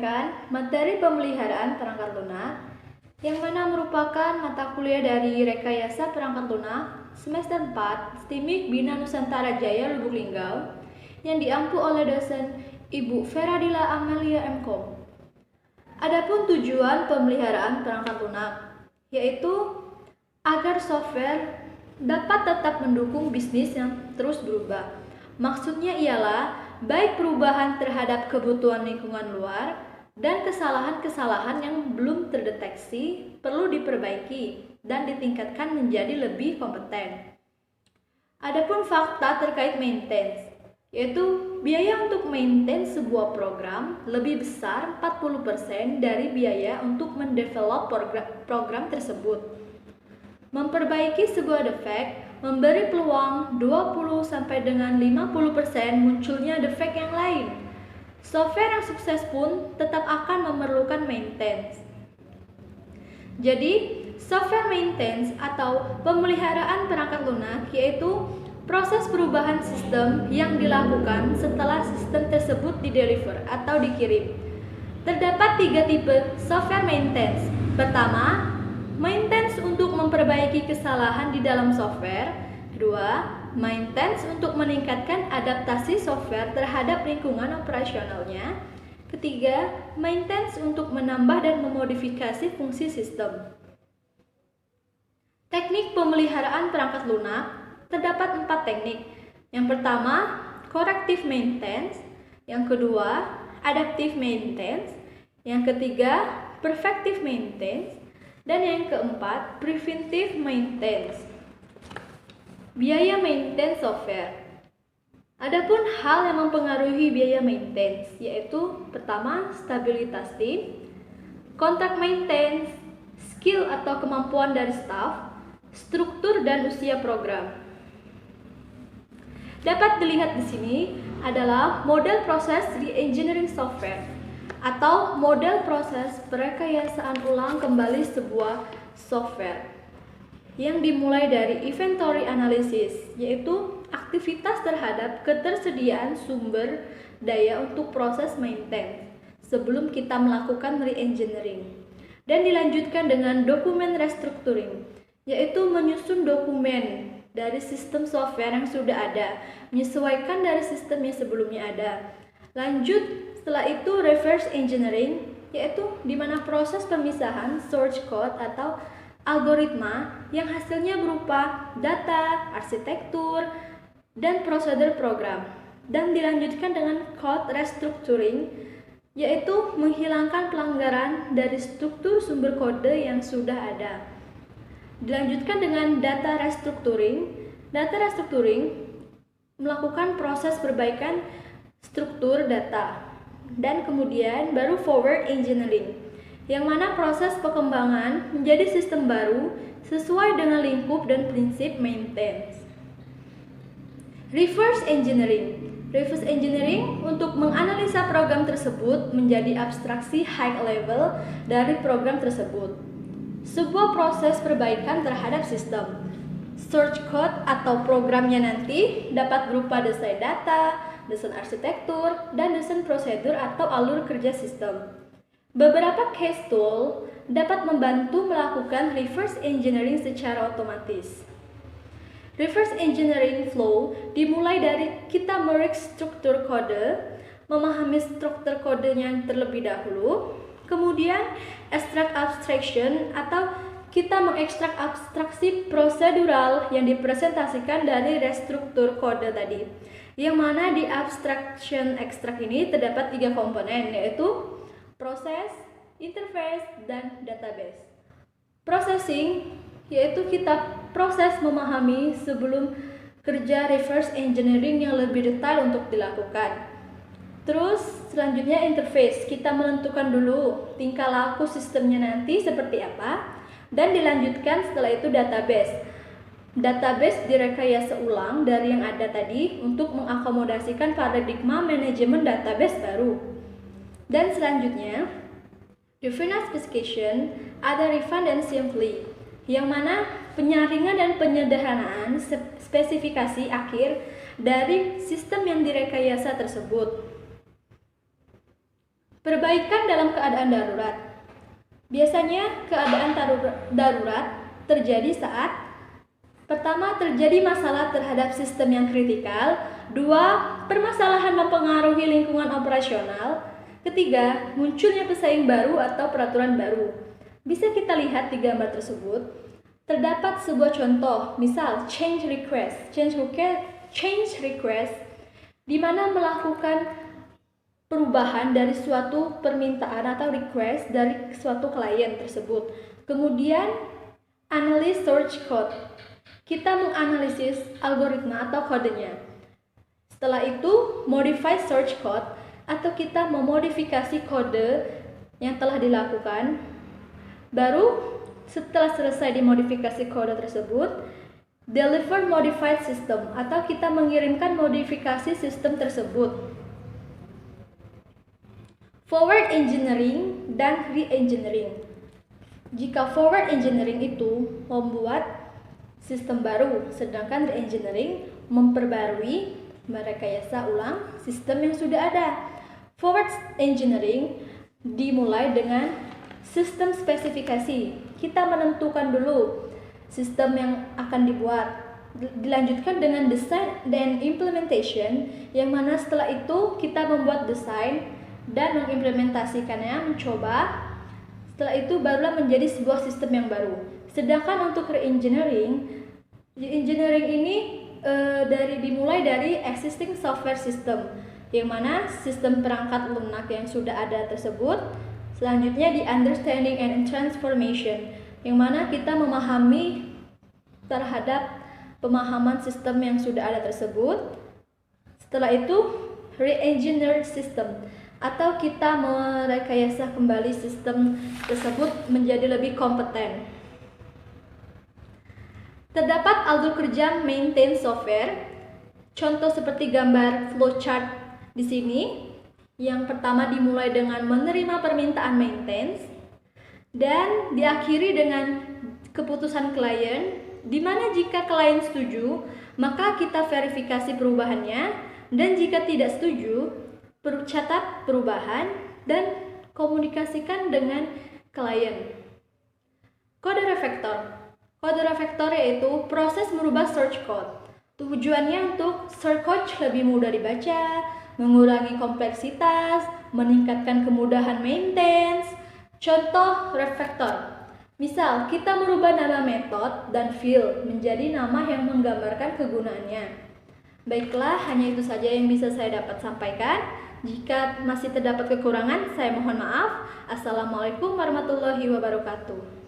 menyampaikan materi pemeliharaan perangkat lunak yang mana merupakan mata kuliah dari Rekayasa Perangkat Lunak semester 4 STIMIK Bina Nusantara Jaya Lubuk Linggau yang diampu oleh dosen Ibu Feradila Amelia MKom. Adapun tujuan pemeliharaan perangkat lunak yaitu agar software dapat tetap mendukung bisnis yang terus berubah. Maksudnya ialah baik perubahan terhadap kebutuhan lingkungan luar dan kesalahan-kesalahan yang belum terdeteksi perlu diperbaiki dan ditingkatkan menjadi lebih kompeten. Adapun fakta terkait maintenance, yaitu biaya untuk maintain sebuah program lebih besar 40% dari biaya untuk mendevelop program tersebut. Memperbaiki sebuah defek memberi peluang 20 sampai dengan 50% munculnya defek yang lain. Software yang sukses pun tetap akan memerlukan maintenance. Jadi, software maintenance atau pemeliharaan perangkat lunak yaitu proses perubahan sistem yang dilakukan setelah sistem tersebut dideliver atau dikirim. Terdapat 3 tipe software maintenance. Pertama, maintenance untuk memperbaiki kesalahan di dalam software. Kedua, maintenance untuk meningkatkan adaptasi software terhadap lingkungan operasionalnya. Ketiga, maintenance untuk menambah dan memodifikasi fungsi sistem. Teknik pemeliharaan perangkat lunak terdapat 4 teknik. Yang pertama, corrective maintenance. Yang kedua, adaptive maintenance. Yang ketiga, preventive maintenance. Dan yang keempat, preventive maintenance. Biaya maintenance software. Adapun hal yang mempengaruhi biaya maintenance yaitu pertama, stabilitas tim, kontrak maintenance, skill atau kemampuan dari staff, struktur dan usia program. Dapat dilihat di sini adalah model proses re-engineering software atau model proses perekayasaan ulang kembali sebuah software yang dimulai dari inventory analysis, yaitu aktivitas terhadap ketersediaan sumber daya untuk proses maintenance sebelum kita melakukan re-engineering, dan dilanjutkan dengan dokumen restructuring, yaitu menyusun dokumen dari sistem software yang sudah ada, menyesuaikan dari sistem yang sebelumnya ada. Lanjut, setelah itu reverse engineering, yaitu di mana proses pemisahan source code atau algoritma yang hasilnya berupa data, arsitektur, dan prosedur program. Dan dilanjutkan dengan code restructuring, yaitu menghilangkan pelanggaran dari struktur sumber kode yang sudah ada. Dilanjutkan dengan data restructuring. Data restructuring melakukan proses perbaikan struktur data. Dan kemudian baru forward engineering, yang mana proses pengembangan menjadi sistem baru sesuai dengan lingkup dan prinsip maintenance. Reverse engineering. Reverse engineering untuk menganalisa program tersebut menjadi abstraksi high level dari program tersebut. Sebuah proses perbaikan terhadap sistem. Source code atau programnya nanti dapat berupa desain data, desain arsitektur, dan desain prosedur atau alur kerja sistem. Beberapa case tool dapat membantu melakukan reverse engineering secara otomatis. Reverse engineering flow dimulai dari kita mereks struktur kode, memahami struktur kodenya terlebih dahulu, kemudian extract abstraction atau kita mengekstrak abstraksi prosedural yang dipresentasikan dari restruktur kode tadi. Yang mana di abstraction extract ini terdapat 3 komponen, yaitu proses, interface, dan database. Processing yaitu kita proses memahami sebelum kerja reverse engineering yang lebih detail untuk dilakukan. Terus selanjutnya interface, kita menentukan dulu tingkah laku sistemnya nanti seperti apa, dan dilanjutkan setelah itu database. Database direkayasa ulang dari yang ada tadi untuk mengakomodasikan paradigma manajemen database baru. Dan selanjutnya, the final specification ada refine dan simply, yang mana penyaringan dan penyederhanaan spesifikasi akhir dari sistem yang direkayasa tersebut. Perbaikan dalam keadaan darurat. Biasanya keadaan darurat terjadi saat pertama, terjadi masalah terhadap sistem yang kritikal. Dua, permasalahan mempengaruhi lingkungan operasional. Ketiga, munculnya pesaing baru atau peraturan baru. Bisa kita lihat di gambar tersebut. Terdapat sebuah contoh, misal change request, di mana melakukan perubahan dari suatu permintaan atau request dari suatu klien tersebut. Kemudian, analysis search code. Kita menganalisis algoritma atau kodenya. Setelah itu, modify search code atau kita memodifikasi kode yang telah dilakukan. Baru setelah selesai dimodifikasi kode tersebut, deliver modified system atau kita mengirimkan modifikasi sistem tersebut. Forward engineering dan re-engineering. Jika forward engineering itu membuat sistem baru, sedangkan re-engineering memperbarui, merekayasa ulang sistem yang sudah ada. Forward engineering dimulai dengan sistem spesifikasi. Kita menentukan dulu sistem yang akan dibuat. Dilanjutkan dengan design dan implementation, yang mana setelah itu kita membuat desain dan mengimplementasikannya, mencoba. Setelah itu barulah menjadi sebuah sistem yang baru. Sedangkan untuk re-engineering ini dimulai dari existing software system, yang mana sistem perangkat lunak yang sudah ada tersebut. Selanjutnya di understanding and transformation, yang mana kita memahami terhadap pemahaman sistem yang sudah ada tersebut. Setelah itu re-engineered system, atau kita merekayasa kembali sistem tersebut menjadi lebih kompeten. Terdapat alur kerja maintain software. Contoh seperti gambar flowchart di sini. Yang pertama dimulai dengan menerima permintaan maintenance dan diakhiri dengan keputusan klien, di mana jika klien setuju, maka kita verifikasi perubahannya, dan jika tidak setuju, catat perubahan dan komunikasikan dengan klien. Kode refactor. Kode refactor yaitu proses merubah search code. Tujuannya untuk search code lebih mudah dibaca, mengurangi kompleksitas, meningkatkan kemudahan maintenance. Contoh refactor. Misal, kita merubah nama metode dan field menjadi nama yang menggambarkan kegunaannya. Baiklah, hanya itu saja yang bisa saya dapat sampaikan. Jika masih terdapat kekurangan, saya mohon maaf. Assalamualaikum warahmatullahi wabarakatuh.